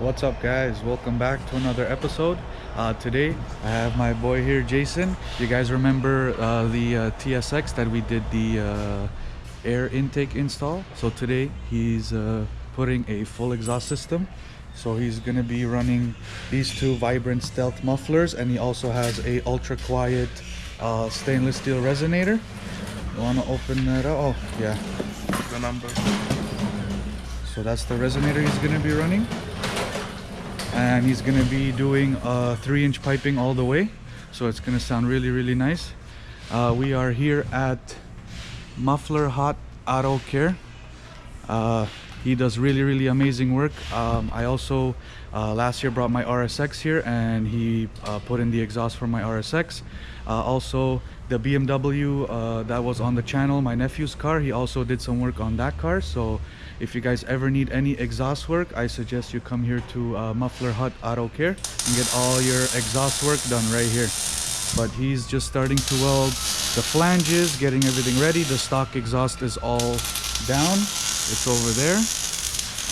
What's up, guys? Welcome back to another episode. Today I have my boy here, Jason. You guys remember the TSX that we did the air intake install? So today he's putting a full exhaust system. So he's gonna be running these two Vibrant Stealth mufflers, and he also has a ultra quiet stainless steel resonator. You wanna open that up? Oh yeah, the number. so that's the resonator he's gonna be running. And he's gonna be doing 3-inch piping all the way, so it's gonna sound really nice. We are here at Muffler Hot Auto Care. He does really amazing work. I also last year brought my RSX here, and he put in the exhaust for my RSX. Also the BMW that was on the channel, my nephew's car, he also did some work on that car. So if you guys ever need any exhaust work, I suggest you come here to Muffler Hut Auto Care and get all your exhaust work done right here. But he's just starting to weld the flanges, getting everything ready. The stock exhaust is all down, it's over there.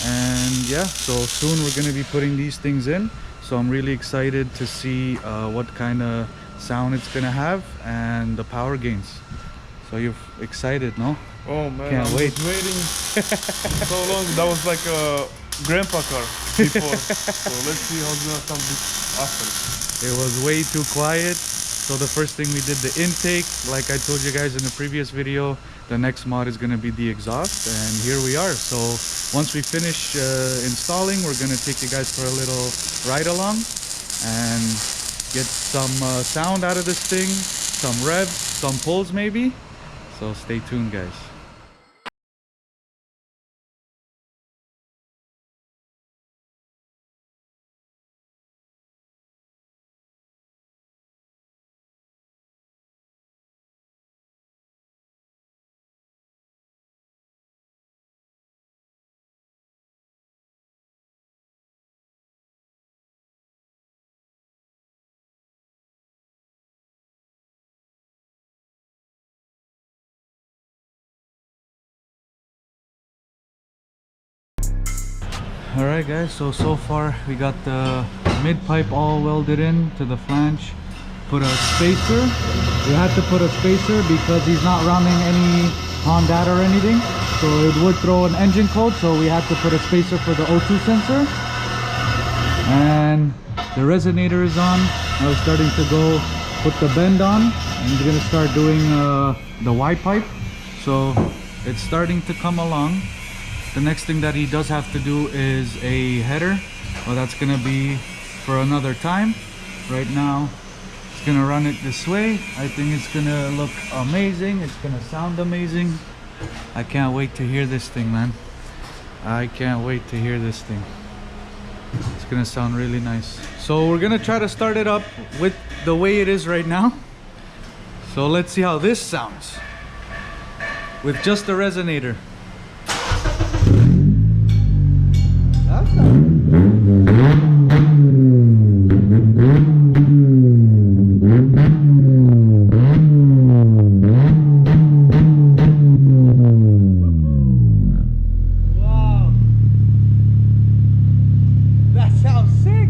And yeah, so soon we're going to be putting these things in. So I'm really excited to see what kind of sound it's going to have and the power gains. So you're excited, no? Oh man, Can't wait. I was waiting so long. That was like a grandpa car before. So let's see how it's gonna sound after. It was way too quiet. So the first thing we did the intake. Like I told you guys in the previous video, the next mod is gonna be the exhaust, and here we are. So once we finish installing, we're gonna take you guys for a little ride along and get some sound out of this thing, some revs, some pulls maybe. So stay tuned, guys. Alright guys, so far we got the mid pipe all welded in to the flange. Put a spacer. We had to put a spacer because he's not running any Honda or anything, so it would throw an engine code, so we had to put a spacer for the O2 sensor. And the resonator is on. Now we're starting to go put the bend on, and he's gonna start doing the Y pipe. So it's starting to come along. The next thing that he does have to do is a header. Well, that's gonna be for another time. Right now it's gonna run it this way. I think it's gonna look amazing. It's gonna sound amazing. I can't wait to hear this thing, man. I can't wait to hear this thing. It's gonna sound really nice. So we're gonna try to start it up with the way it is right now. So let's see how this sounds with just the resonator. Wow, that sounds sick.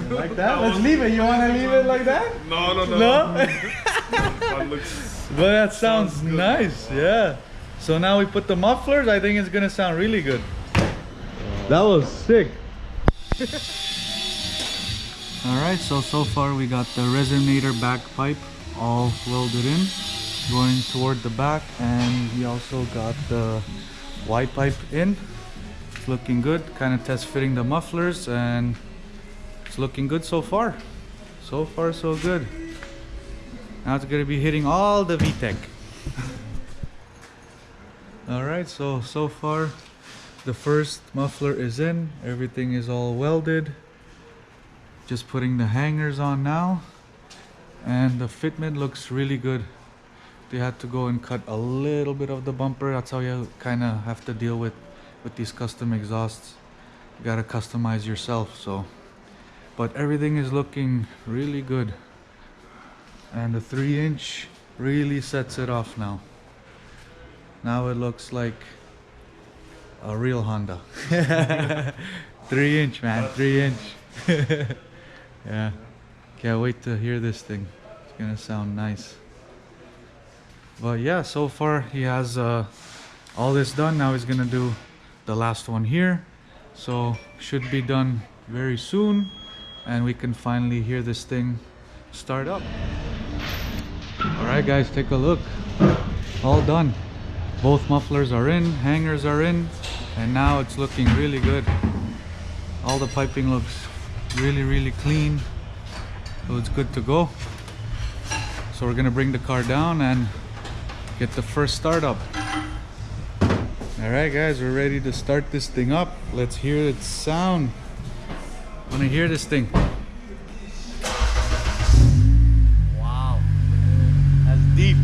Like that? Let's leave it. You want to leave it like that? No. No? That looks. But that sounds nice. Wow. Yeah. So now we put the mufflers. I think it's gonna sound really good. That was sick. Alright, so far we got the resonator back pipe all welded in, going toward the back, and we also got the Y pipe in. It's looking good. Kind of test fitting the mufflers, and it's looking good so far. So far so good. Now it's gonna be hitting all the VTEC. Alright, so far the first muffler is in. Everything is all welded. Just putting the hangers on now. And the fitment looks really good. They had to go and cut a little bit of the bumper. That's how you kind of have to deal with these custom exhausts. You gotta customize yourself, so. But everything is looking really good. And the 3-inch really sets it off now. Now it looks like a real Honda. 3-inch, man, 3-inch. Yeah, can't wait to hear this thing. It's gonna sound nice. But yeah, so far he has all this done. Now he's gonna do the last one here. So should be done very soon, and we can finally hear this thing start up. All right, guys, take a look. All done. Both mufflers are in, hangers are in, and now it's looking really good. All the piping looks really clean, so it's good to go. So we're gonna bring the car down and get the first start up. All right, guys, we're ready to start this thing up. Let's hear its sound. Wanna hear this thing? Wow, that's deep.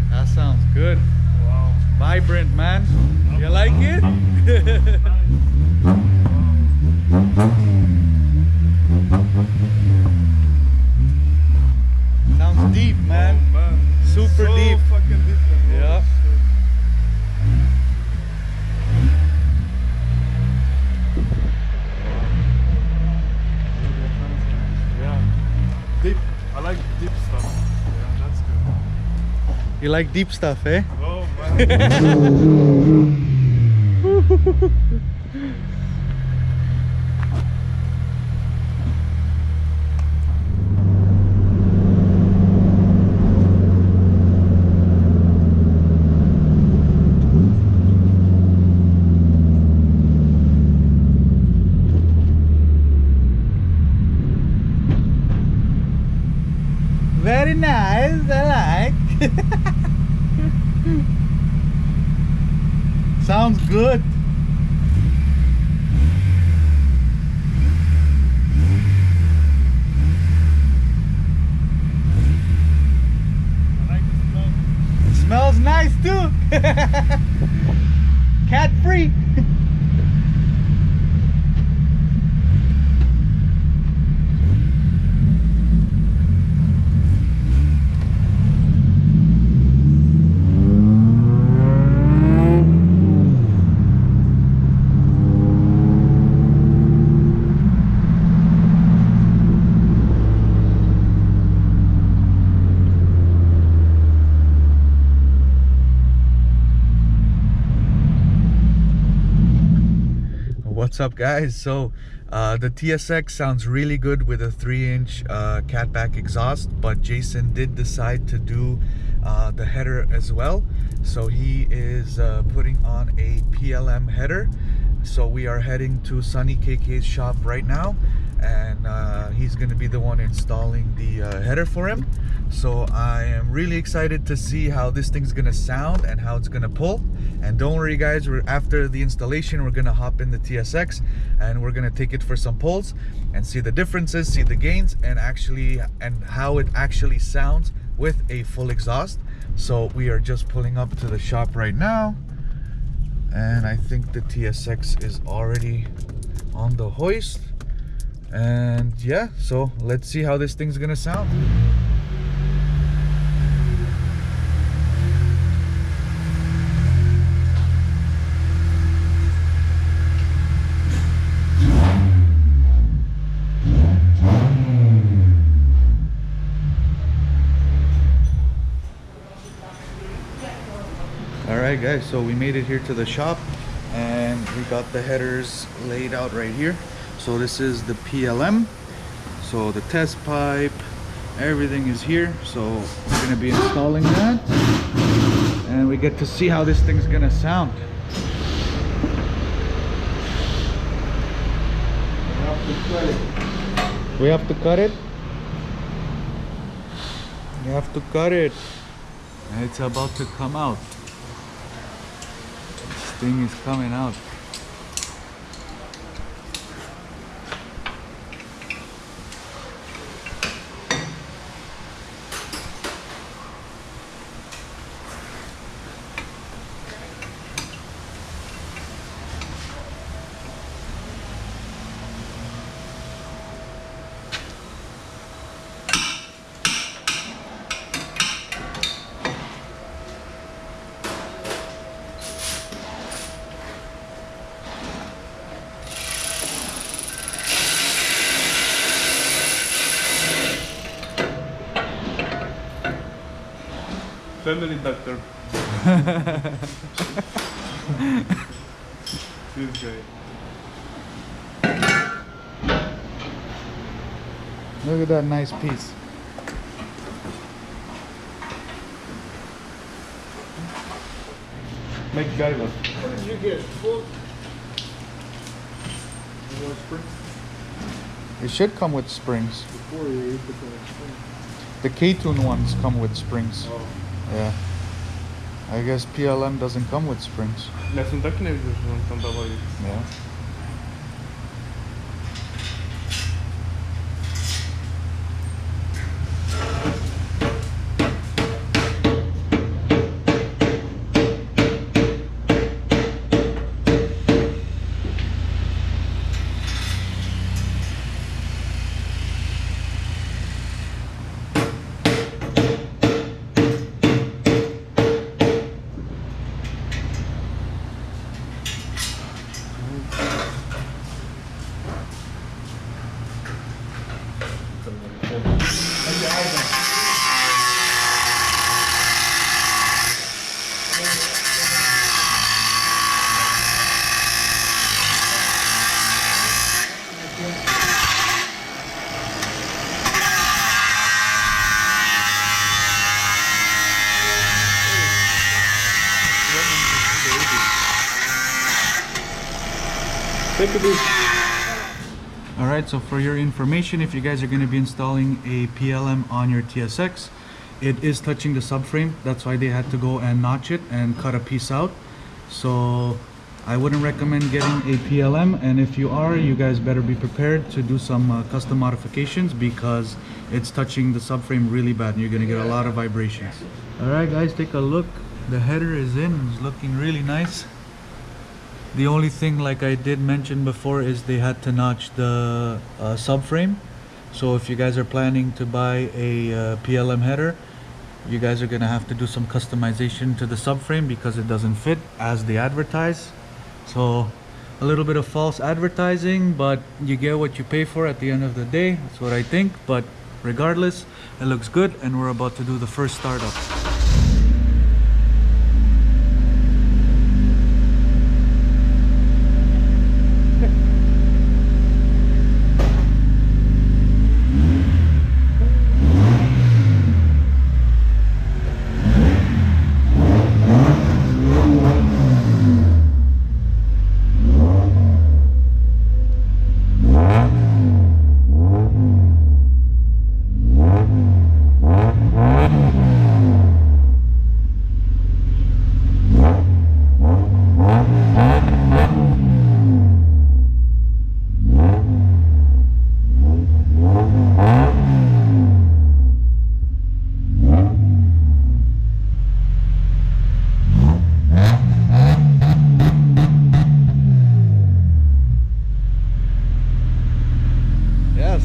That sounds good. Wow. Vibrant, man. You like it? Sounds deep, man. Oh, man. Super So deep. fucking different. Bro. Yeah. Yeah. Deep. I like deep stuff. Yeah, that's good. You like deep stuff, eh? Oh, man. Very nice, I like. Sounds good. I like the smell. It smells nice too. Cat free. What's up, guys? So the TSX sounds really good with a 3-inch catback exhaust, but Jason did decide to do the header as well. So he is putting on a PLM header. So we are heading to Sunny KK's shop right now, and he's going to be the one installing the header for him. So I am really excited to see how this thing's gonna sound and how it's gonna pull. And don't worry, guys, after the installation we're gonna hop in the TSX and we're gonna take it for some pulls and see the differences, see the gains, and how it actually sounds with a full exhaust. So we are just pulling up to the shop right now, and I think the TSX is already on the hoist. And yeah, so let's see how this thing's gonna sound. Alright, guys, so we made it here to the shop and we got the headers laid out right here. So this is the PLM, so the test pipe, everything is here. So we're going to be installing that and we get to see how this thing's going to sound. We have to cut it. You have to cut it. And it's about to come out. This thing is coming out. Family doctor. This guy. Look at that nice piece. Make guy one. What did you get? Full? You want spring? It should come with springs. Before you put the spring. The KTUNED ones come with springs. Oh. Yeah. I guess PLM doesn't come with springs. Ja sam tak nie widzę, że on tam dawali. Yeah. Take a look. Alright, so for your information, if you guys are going to be installing a PLM on your TSX, it is touching the subframe. That's why they had to go and notch it and cut a piece out. So I wouldn't recommend getting a PLM, and if you are, you guys better be prepared to do some custom modifications because it's touching the subframe really bad and you're going to get a lot of vibrations. Alright guys, take a look. The header is in. It's looking really nice. The only thing, like I did mention before, is they had to notch the subframe. So if you guys are planning to buy a PLM header, you guys are gonna have to do some customization to the subframe because it doesn't fit as they advertise. So a little bit of false advertising, but you get what you pay for at the end of the day. That's what I think. But regardless, it looks good, and we're about to do the first startup.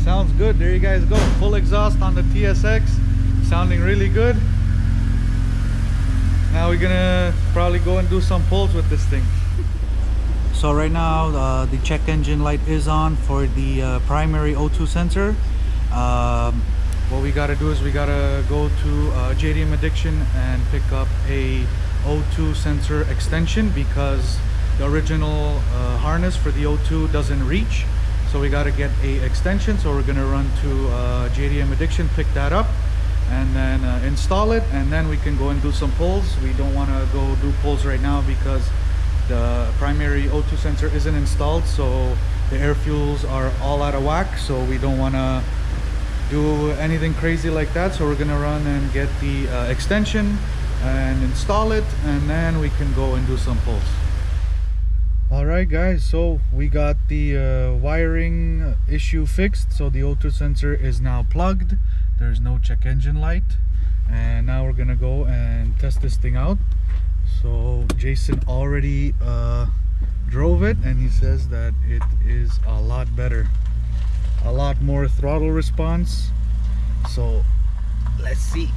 Sounds good. There you guys go. Full exhaust on the TSX. Sounding really good. Now we're gonna probably go and do some pulls with this thing. So right now the check engine light is on for the primary O2 sensor. What we gotta do is we gotta go to JDM Addiction and pick up a O2 sensor extension because the original harness for the O2 doesn't reach. So we got to get a extension, so we're gonna run to JDM Addiction, pick that up, and then install it, and then we can go and do some pulls. We don't want to go do pulls right now because the primary O2 sensor isn't installed, so the air fuels are all out of whack, so we don't want to do anything crazy like that. So we're gonna run and get the extension, and install it, and then we can go and do some pulls. Alright guys, so we got the wiring issue fixed. So the O2 sensor is now plugged. There's no check engine light, and now we're gonna go and test this thing out. So Jason already drove it, and he says that it is a lot better, a lot more throttle response. So let's see.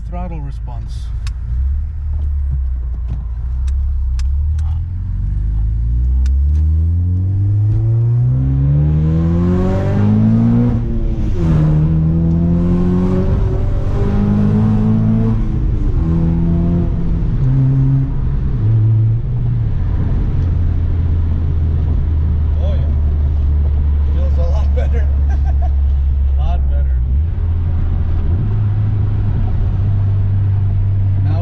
Throttle response. Oh yeah, feels a lot better. A lot better.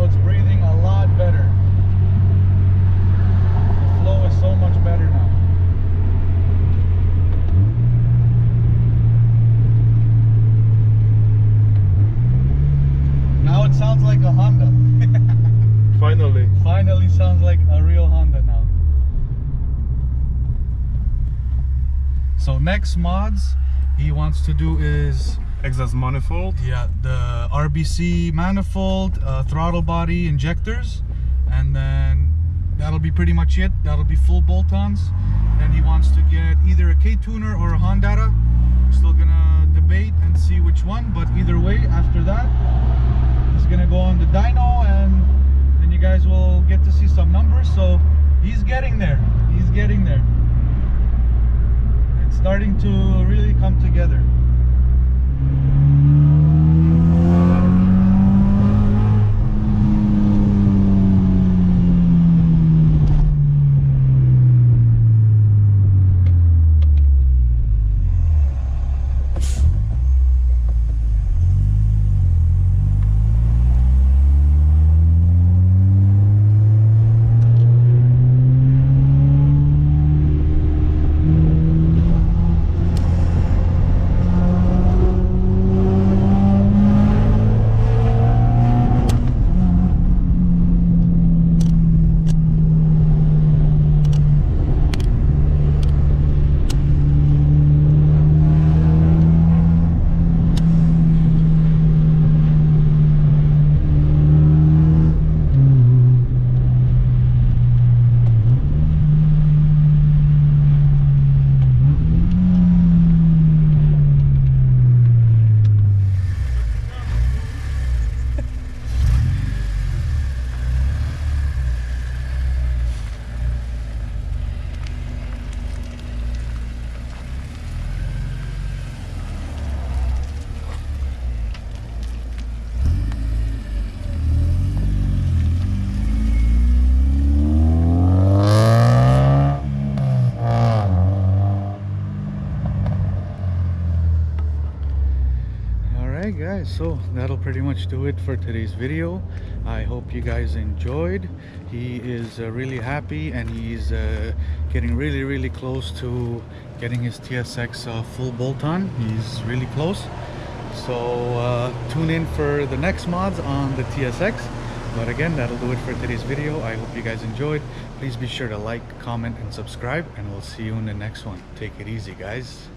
It's breathing a lot better. The flow is so much better now. Now it sounds like a Honda. Finally. Finally sounds like a real Honda now. So next mods he wants to do is Exhaust manifold. yeah, the RBC manifold, throttle body injectors, and then that'll be pretty much it. That'll be full bolt-ons. Then he wants to get either a K-tuner or a Honda. Still gonna debate and see which one, but either way, after that he's gonna go on the dyno, and then you guys will get to see some numbers. So he's getting there. He's getting there. It's starting to really come together. Guys, so that'll pretty much do it for today's video. I hope you guys enjoyed. He is really happy, and he's getting really close to getting his TSX full bolt-on. He's really close, so tune in for the next mods on the TSX. But again, that'll do it for today's video. I hope you guys enjoyed. Please be sure to like, comment, and subscribe, and we'll see you in the next one. Take it easy, guys.